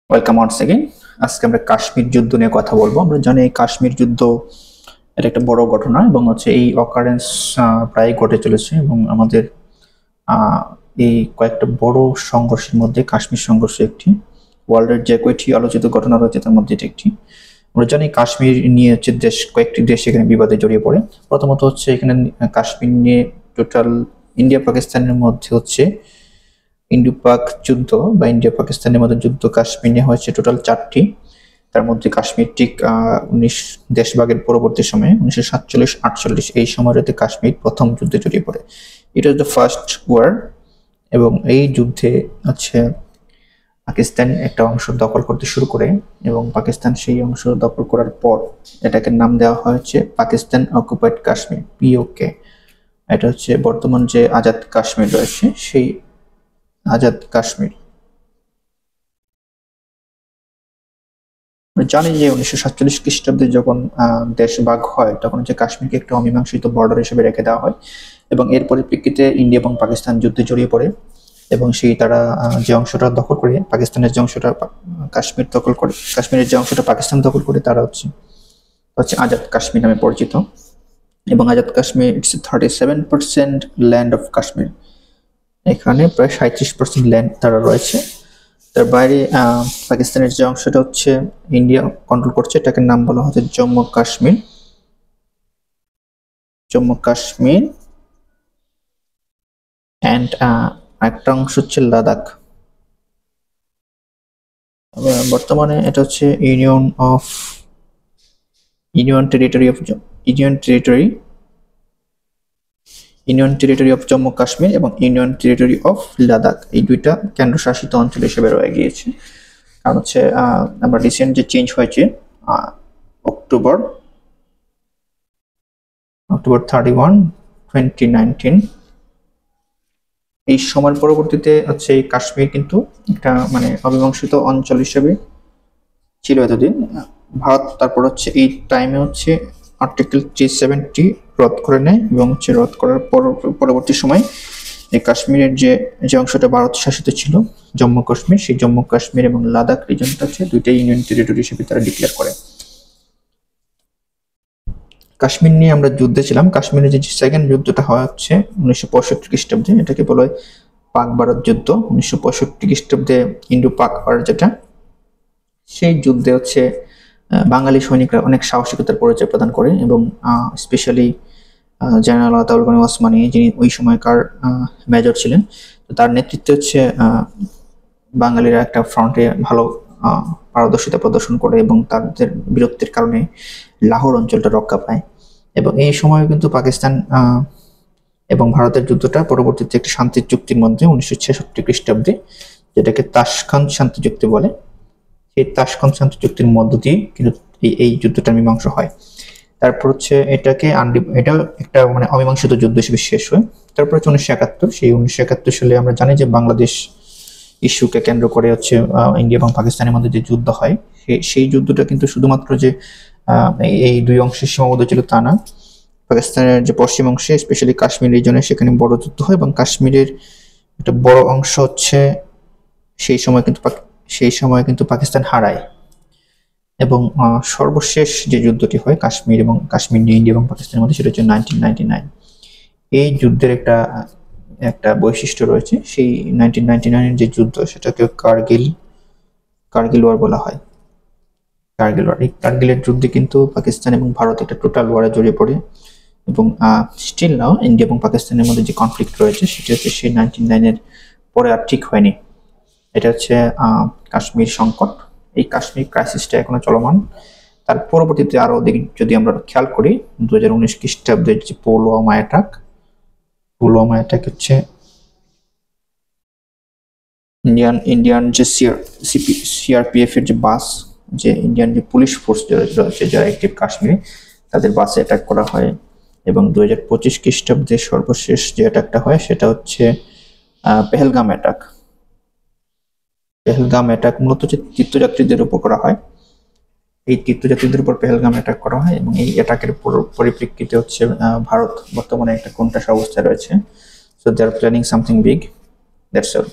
Welcome once again. আজকে আমরা কাশ্মীর যুদ্ধ নিয়ে কথা বলবো। আমরা জানি এই কাশ্মীর যুদ্ধ এটা একটা বড় ঘটনা এবং এই অকারেন্স প্রায় ঘটে চলেছে এবং আমাদের আহ, এই কয়েকটা বড় সংঘর্ষের মধ্যে কাশ্মীর সংঘর্ষ একটি। ওয়ার্ল্ডের যে কয়েকটি আলোচিত ঘটনা রয়েছে তার মধ্যে এটি একটি। আমরা জানি কাশ্মীর নিয়ে হচ্ছে কয়েকটি দেশ এখানে বিবাদে জড়িয়ে পড়ে। প্রথমত হচ্ছে এখানে কাশ্মীর নিয়ে টোটাল ইন্ডিয়া পাকিস্তানের মধ্যে হচ্ছে ইন্দো পাক যুদ্ধ বা ইন্ডিয়া পাকিস্তানের মধ্যে যুদ্ধ কাশ্মীর নিয়ে হয়েছে টোটাল 4টি। তার মধ্যে কাশ্মীর ঠিক 19 দেশভাগের পরবর্তী সময়ে 1947-48 এই সময়টাতে কাশ্মীর প্রথম যুদ্ধে জড়িয়ে পড়ে। ইট ওয়াজ দ্য ফার্স্ট ওয়ার এবং এই যুদ্ধে হচ্ছে পাকিস্তান একটা অংশ দখল করতে শুরু করে এবং পাকিস্তান সেই অংশ দখল করার পর এটাকে নাম দেওয়া হয়েছে পাকিস্তান অকুপাইড কাশ্মীর, পিওকে। এটা হচ্ছে বর্তমান যে আজাদ কাশ্মীর রয়েছে সেই আজাদ কাশ্মীর। জানি যে 1947 খ্রিস্টাব্দে যখন দেশ ভাগ হয় তখন হচ্ছে কাশ্মীরকে একটা অমীমাংসিত বর্ডার হিসেবে রেখে দেওয়া হয় এবং এর পরিপ্রেক্ষিতে ইন্ডিয়া এবং পাকিস্তান যুদ্ধে জড়িয়ে পড়ে এবং সেই তারা যে অংশটা দখল করে পাকিস্তানের যে অংশটা কাশ্মীর দখল করে, কাশ্মীরের যে অংশটা পাকিস্তান দখল করে তারা হচ্ছে আজাদ কাশ্মীর নামে পরিচিত। এবং Azad Kashmir it's 37% land of Kashmir. এখানে প্রায় 37% ল্যান্ড তারা রয়েছে। তার বাইরে পাকিস্তানের যে অংশটা হচ্ছে ইন্ডিয়া কন্ট্রোল করছে এটাকে নাম বলা হচ্ছে জম্মু কাশ্মীর। জম্মু কাশ্মীর অ্যান্ড একটা অংশ হচ্ছে লাদাখ। বর্তমানে এটা হচ্ছে union territory of Jammu Kashmir এবং ইউনিয়ন টেরিটরি অফ লাদাখ, এই দুইটা কেন্দ্রশাসিত অঞ্চল হিসেবে রয়ে গিয়েছে। কারণ হচ্ছে আমরা রিসেন্ট যে চেঞ্জ হয়েছে অক্টোবর 31, 2019 এই সময়ের পরবর্তীতে হচ্ছে এই কাশ্মীর কিন্তু একটা মানে অমীমাংসিত অঞ্চল হিসেবে ছিল এতদিন। ভারত তারপর হচ্ছে এই টাইমে হচ্ছে আর্টিকেল 370 রদ করে নেয় এবং হচ্ছে রদ করার পরবর্তী সময় এই কাশ্মীরের যে অংশটা ভারত শাসিত ছিল জম্মু কাশ্মীর, সেই জম্মু কাশ্মীর এবং লাদাখ রিজনটা হচ্ছে দুইটা ইউনিয়ন টেরিটরি হিসেবে তারা ডিক্লেয়ার করে। কাশ্মীর নিয়ে আমরা যুদ্ধে ছিলাম। কাশ্মীরের যে সেকেন্ড যুদ্ধটা হয় হচ্ছে 1965 খ্রিস্টাব্দে, এটাকে বলা হয় পাক ভারত যুদ্ধ। 1965 খ্রিস্টাব্দে ইন্ডো পাক ওয়ার যেটা, সেই যুদ্ধে হচ্ছে বাঙালি সৈনিকরা অনেক সাহসিকতার পরিচয় প্রদান করে এবং স্পেশালি জেনারেল আতাউল গনি ওসমানী, যিনি ওই সময়কার মেজর ছিলেন, তো তার নেতৃত্বে হচ্ছে বাঙালিরা একটা ফ্রন্টে ভালো পারদর্শিতা প্রদর্শন করে এবং তাদের বীরত্বের কারণে লাহোর অঞ্চলটা রক্ষা পায়। এবং এই সময় কিন্তু পাকিস্তান এবং ভারতের যুদ্ধটা পরবর্তীতে একটি শান্তি চুক্তির মধ্যে 1966 খ্রিস্টাব্দে, যেটাকে তাশখান্ত শান্তি চুক্তি বলে, সেই তাশখান্ত শান্তি চুক্তির মধ্য দিয়ে কিন্তু এই যুদ্ধটা মীমাংসা হয়। তারপর হচ্ছে এটা একটা মানে অমীমাংসিত যুদ্ধ হিসেবে শেষ হয়। তারপর হচ্ছে 1971, সেই 1971 সালে আমরা জানি যে বাংলাদেশ ইস্যুকে কেন্দ্র করে হচ্ছে ইন্ডিয়া এবং পাকিস্তানের মধ্যে যে যুদ্ধ হয়, সেই যুদ্ধটা কিন্তু শুধুমাত্র যে এই দুই অংশের সীমাবদ্ধ ছিল তা না। পাকিস্তানের যে পশ্চিম অংশে স্পেশালি কাশ্মীর রিজনে সেখানে বড় যুদ্ধ হয় এবং কাশ্মীরের একটা বড় অংশ হচ্ছে সেই সময় কিন্তু পাকিস্তান হারায়। এবং সর্বশেষ যে যুদ্ধটি হয় কাশ্মীর নিয়ে ইন্ডিয়া এবং পাকিস্তানের মধ্যে, সেটা হচ্ছে 1999। এই যুদ্ধের একটা বৈশিষ্ট্য রয়েছে। সেই 1999 যে যুদ্ধ সেটাকে কার্গিল ওয়ার বলা হয়। কার্গিল ওয়ার, এই কার্গিলের যুদ্ধে কিন্তু পাকিস্তান এবং ভারত একটা টোটাল ওয়ারে জড়িয়ে পড়ে এবং স্টিল নাও ইন্ডিয়া এবং পাকিস্তানের মধ্যে যে কনফ্লিক্ট রয়েছে সেটা হচ্ছে সেই 1999 পরে আর ঠিক হয়নি। এটা হচ্ছে কাশ্মীর সংকট, এই কাশ্মীর ক্রাইসিসটা এখনো চলমান। তার পরবর্তীতে আরো যদি আমরা খেয়াল করি 2019 খ্রিস্টাব্দের যে পুলওয়ামা অ্যাটাক হচ্ছে ইন্ডিয়ান যে সিআরপিএফ এর যে বাস, যে ইন্ডিয়ান যে পুলিশ ফোর্স রয়েছে যারা অ্যাক্টিভ কাশ্মীরে, তাদের বাসে অ্যাটাক করা হয়। এবং 2025 খ্রিস্টাব্দে সর্বশেষ যে অ্যাটাকটা হয় সেটা হচ্ছে পেহেলগাম অ্যাটাক মূলত যে তীর্থযাত্রীদের উপর করা হয়। এই তীর্থযাত্রীদের উপর পেহেলগাম অ্যাটাক করা হয় এবং এই অ্যাটাকের পরিপ্রেক্ষিতে হচ্ছে ভারত বর্তমানে একটা কোণঠাসা অবস্থায় রয়েছে। So they are planning something big, that's all.